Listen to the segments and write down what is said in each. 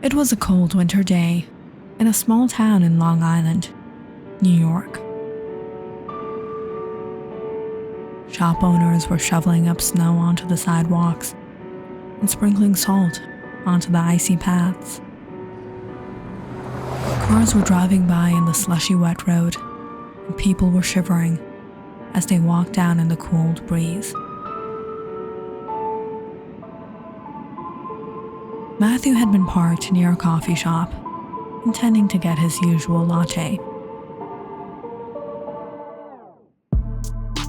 It was a cold winter day in a small town in Long Island, New York. Shop owners were shoveling up snow onto the sidewalks and sprinkling salt onto the icy paths. Cars were driving by in the slushy wet road, and people were shivering as they walked down in the cold breeze. Matthew had been parked near a coffee shop, intending to get his usual latte.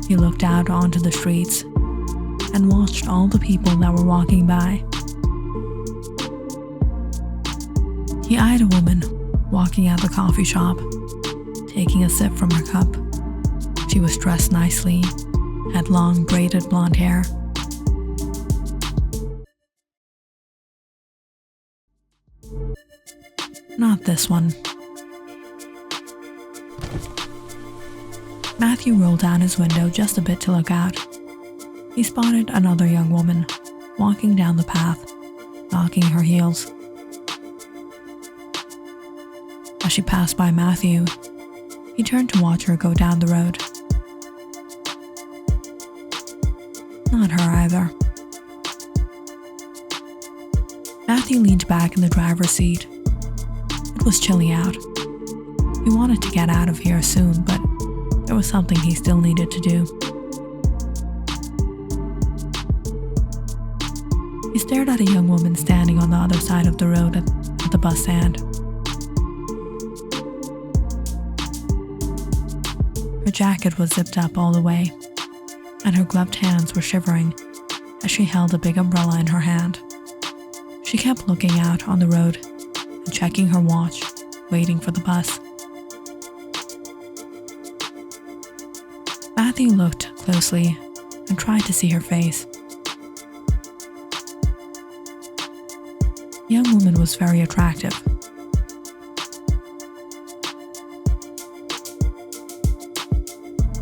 He looked out onto the streets and watched all the people that were walking by. He eyed a woman walking out the coffee shop, taking a sip from her cup. She was dressed nicely, had long braided blonde hair. Not this one. Matthew rolled down his window just a bit to look out. He spotted another young woman walking down the path, knocking her heels. As she passed by Matthew, he turned to watch her go down the road. Not her either. Matthew leaned back in the driver's seat. It was chilly out. He wanted to get out of here soon, but there was something he still needed to do. He stared at a young woman standing on the other side of the road at the bus stand. Her jacket was zipped up all the way, and her gloved hands were shivering as she held a big umbrella in her hand. She kept looking out on the road and checking her watch, waiting for the bus. Matthew looked closely and tried to see her face. The young woman was very attractive.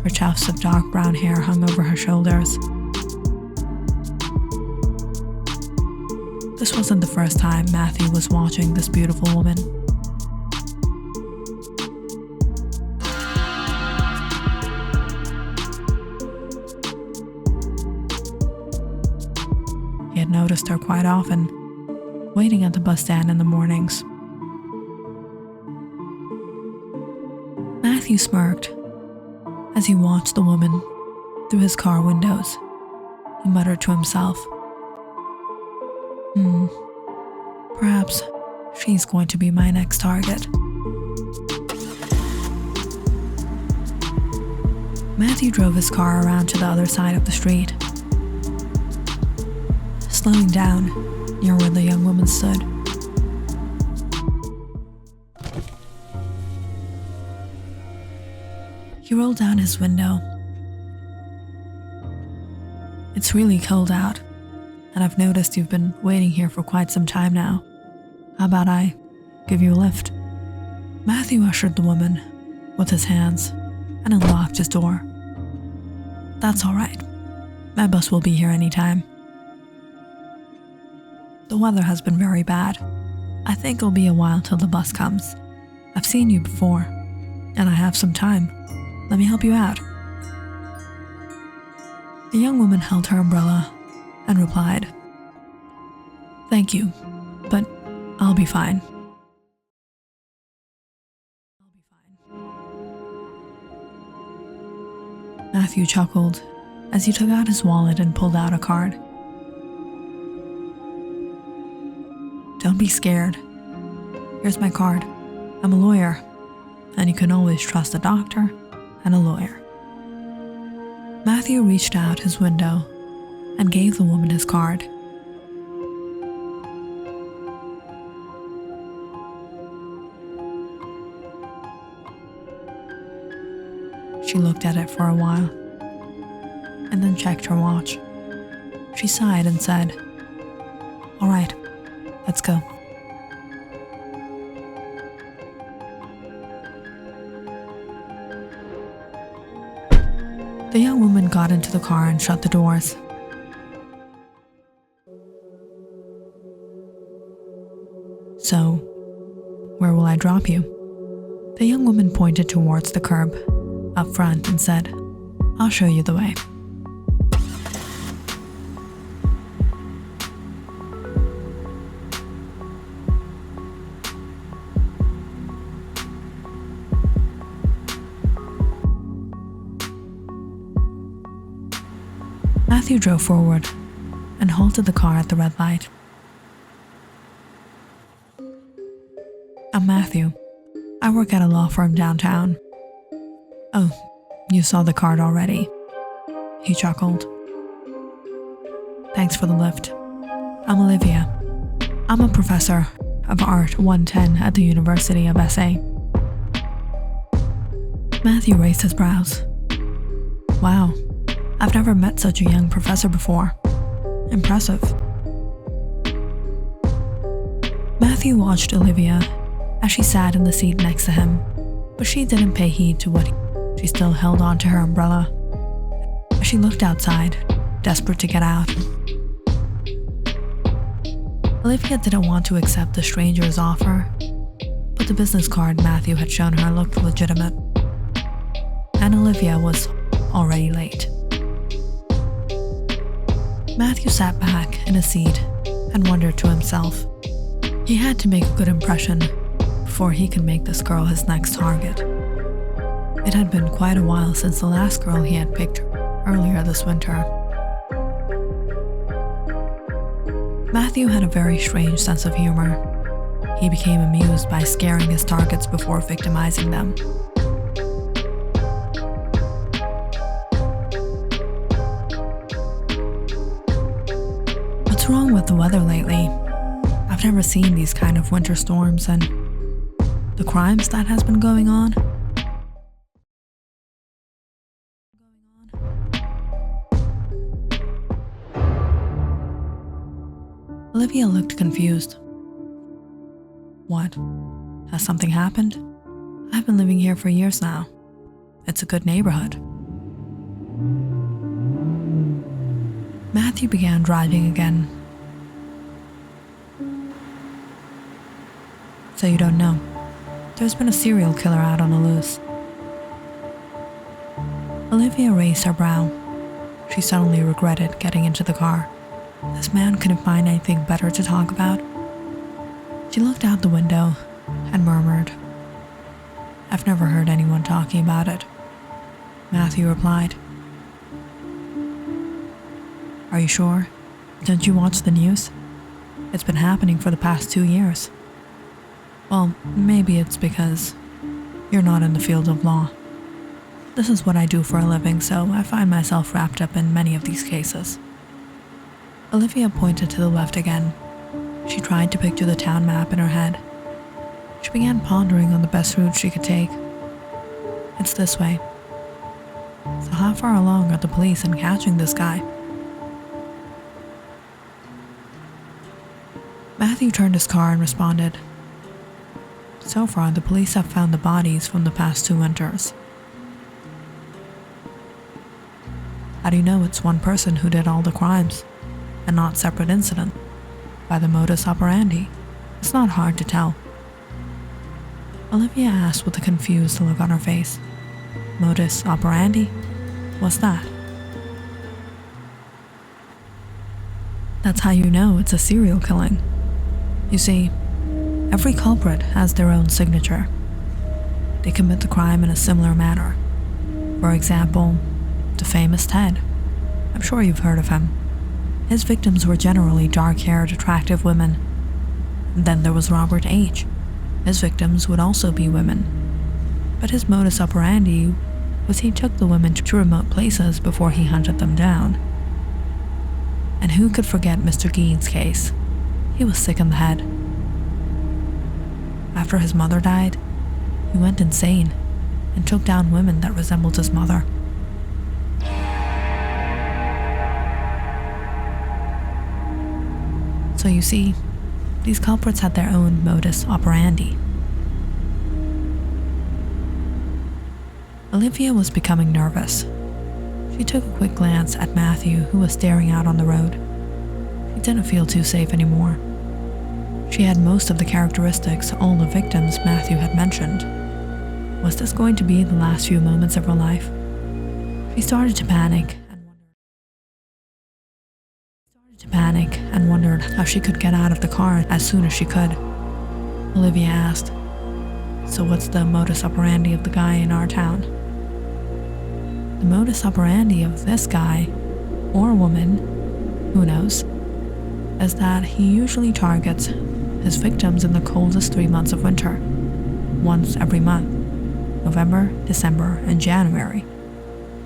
Her tufts of dark brown hair hung over her shoulders. This wasn't the first time Matthew was watching this beautiful woman. He had noticed her quite often, waiting at the bus stand in the mornings. Matthew smirked as he watched the woman through his car windows. He muttered to himself, perhaps she's going to be my next target. Matthew drove his car around to the other side of the street, slowing down near where the young woman stood. He rolled down his window. It's really cold out, and I've noticed you've been waiting here for quite some time now. How about I give you a lift? Matthew ushered the woman with his hands and unlocked his door. That's all right. My bus will be here anytime. The weather has been very bad. I think it'll be a while till the bus comes. I've seen you before, and I have some time. Let me help you out. The young woman held her umbrella and replied, "Thank you, but I'll be fine." Matthew chuckled as he took out his wallet and pulled out a card. "Don't be scared. Here's my card. I'm a lawyer, and you can always trust a doctor and a lawyer." Matthew reached out his window and gave the woman his card. She looked at it for a while, and then checked her watch. She sighed and said, "All right, let's go." The young woman got into the car and shut the doors. So, where will I drop you? The young woman pointed towards the curb up front and said, I'll show you the way. Matthew drove forward and halted the car at the red light. I'm Matthew. I work at a law firm downtown. Oh, you saw the card already. He chuckled. Thanks for the lift. I'm Olivia. I'm a professor of Art 110 at the University of SA. Matthew raised his brows. Wow, I've never met such a young professor before. Impressive. Matthew watched Olivia as she sat in the seat next to him, but she didn't pay heed to what she still held on to her umbrella. As she looked outside, desperate to get out. Olivia didn't want to accept the stranger's offer, but the business card Matthew had shown her looked legitimate. And Olivia was already late. Matthew sat back in his seat and wondered to himself. He had to make a good impression before he could make this girl his next target. It had been quite a while since the last girl he had picked earlier this winter. Matthew had a very strange sense of humor. He became amused by scaring his targets before victimizing them. What's wrong with the weather lately? I've never seen these kind of winter storms and the crimes that has been going on. Olivia looked confused. What? Has something happened? I've been living here for years now. It's a good neighborhood. Matthew began driving again. So you don't know. There's been a serial killer out on the loose. Olivia raised her brow. She suddenly regretted getting into the car. This man couldn't find anything better to talk about. She looked out the window and murmured, I've never heard anyone talking about it. Matthew replied, Are you sure? Didn't you watch the news? It's been happening for the past 2 years. Well, maybe it's because you're not in the field of law. This is what I do for a living, so I find myself wrapped up in many of these cases. Olivia pointed to the left again. She tried to picture the town map in her head. She began pondering on the best route she could take. It's this way. So how far along are the police in catching this guy? Matthew turned his car and responded, So far, the police have found the bodies from the past 2 winters. How do you know it's one person who did all the crimes, and not separate incidents? By the modus operandi. It's not hard to tell. Olivia asked with a confused look on her face. Modus operandi? What's that? That's how you know it's a serial killing. You see, every culprit has their own signature. They commit the crime in a similar manner. For example, the famous Ted. I'm sure you've heard of him. His victims were generally dark-haired, attractive women. And then there was Robert H. His victims would also be women. But his modus operandi was he took the women to remote places before he hunted them down. And who could forget Mr. Gene's case? He was sick in the head. After his mother died, he went insane and took down women that resembled his mother. So you see, these culprits had their own modus operandi. Olivia was becoming nervous. She took a quick glance at Matthew, who was staring out on the road. She didn't feel too safe anymore. She had most of the characteristics all the victims Matthew had mentioned. Was this going to be the last few moments of her life? She started to panic and wondered how she could get out of the car as soon as she could. Olivia asked, "So what's the modus operandi of the guy in our town?" The modus operandi of this guy, or woman, who knows, is that he usually targets his victims in the coldest 3 months of winter, once every month, November, December, and January,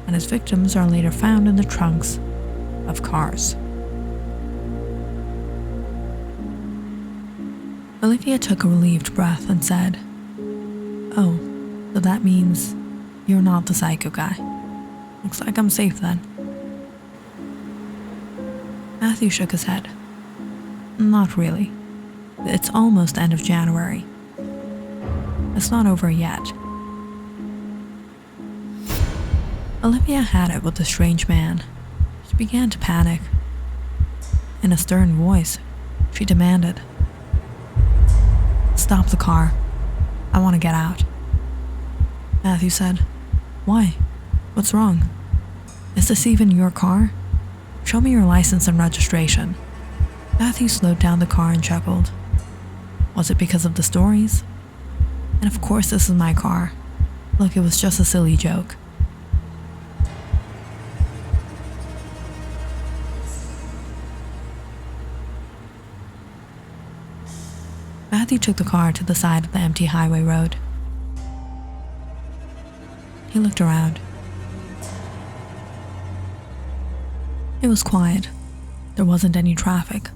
and his victims are later found in the trunks of cars. Olivia took a relieved breath and said, "Oh, so that means you're not the psycho guy. Looks like I'm safe then." Matthew shook his head. "Not really. It's almost end of January. It's not over yet." Olivia had it with the strange man. She began to panic. In a stern voice, she demanded, "Stop the car. I want to get out." Matthew said, "Why? What's wrong? Is this even your car? Show me your license and registration." Matthew slowed down the car and chuckled. Was it because of the stories? And of course this is my car. Look, it was just a silly joke. Matthew took the car to the side of the empty highway road. He looked around. It was quiet. There wasn't any traffic.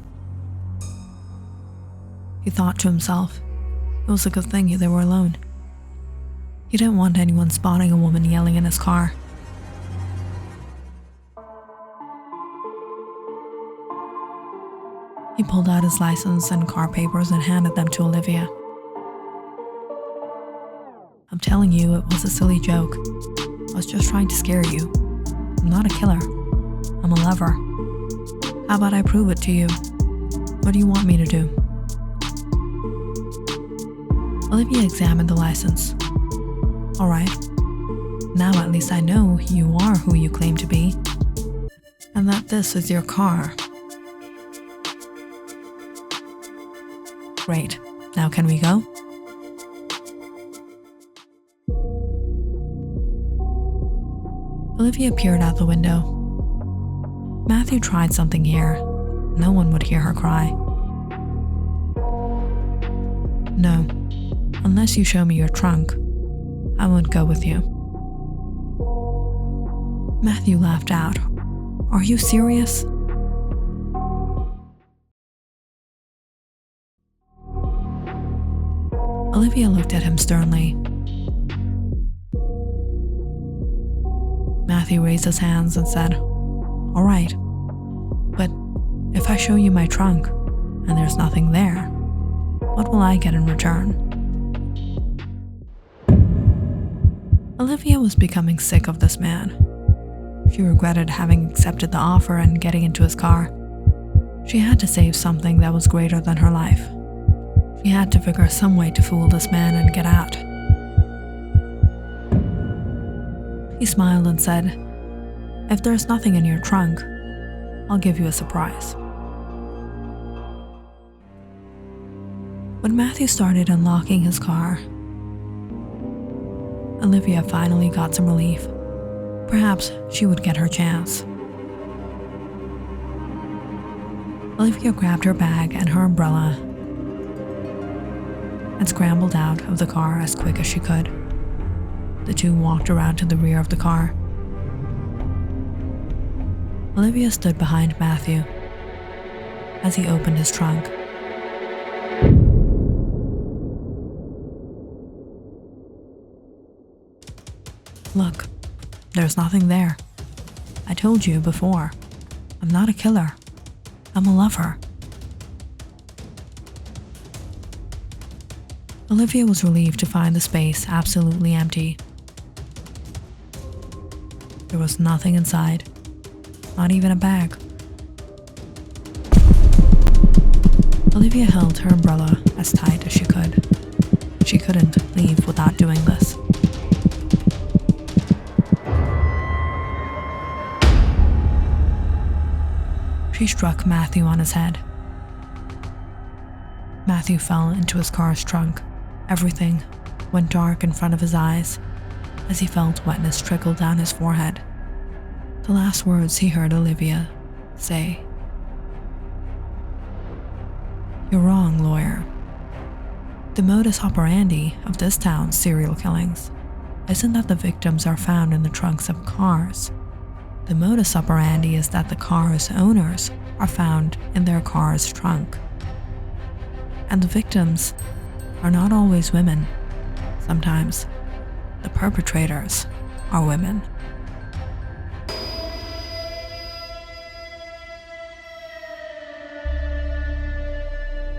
He thought to himself, it was a good thing they were alone. He didn't want anyone spotting a woman yelling in his car. He pulled out his license and car papers and handed them to Olivia. "I'm telling you, it was a silly joke. I was just trying to scare you. I'm not a killer. I'm a lover. How about I prove it to you? What do you want me to do?" Olivia examined the license. "All right. Now at least I know you are who you claim to be, and that this is your car." "Great. Now can we go?" Olivia peered out the window. Matthew tried something here. No one would hear her cry. "No. Unless you show me your trunk, I won't go with you." Matthew laughed out. "Are you serious?" Olivia looked at him sternly. Matthew raised his hands and said, "All right, but if I show you my trunk and there's nothing there, what will I get in return?" Olivia was becoming sick of this man. She regretted having accepted the offer and getting into his car. She had to save something that was greater than her life. She had to figure some way to fool this man and get out. He smiled and said, "If there's nothing in your trunk, I'll give you a surprise." When Matthew started unlocking his car, Olivia finally got some relief. Perhaps she would get her chance. Olivia grabbed her bag and her umbrella and scrambled out of the car as quick as she could. The two walked around to the rear of the car. Olivia stood behind Matthew as he opened his trunk. "Look, there's nothing there. I told you before, I'm not a killer. I'm a lover." Olivia was relieved to find the space absolutely empty. There was nothing inside, not even a bag. Olivia held her umbrella as tight as she could. She couldn't leave without doing this. She struck Matthew on his head. Matthew fell into his car's trunk. Everything went dark in front of his eyes as he felt wetness trickle down his forehead. The last words he heard Olivia say, "You're wrong, lawyer. The modus operandi of this town's serial killings isn't that the victims are found in the trunks of cars. The modus operandi is that the car's owners are found in their car's trunk. And the victims are not always women. Sometimes the perpetrators are women."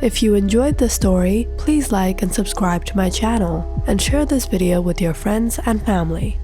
If you enjoyed this story, please like and subscribe to my channel and share this video with your friends and family.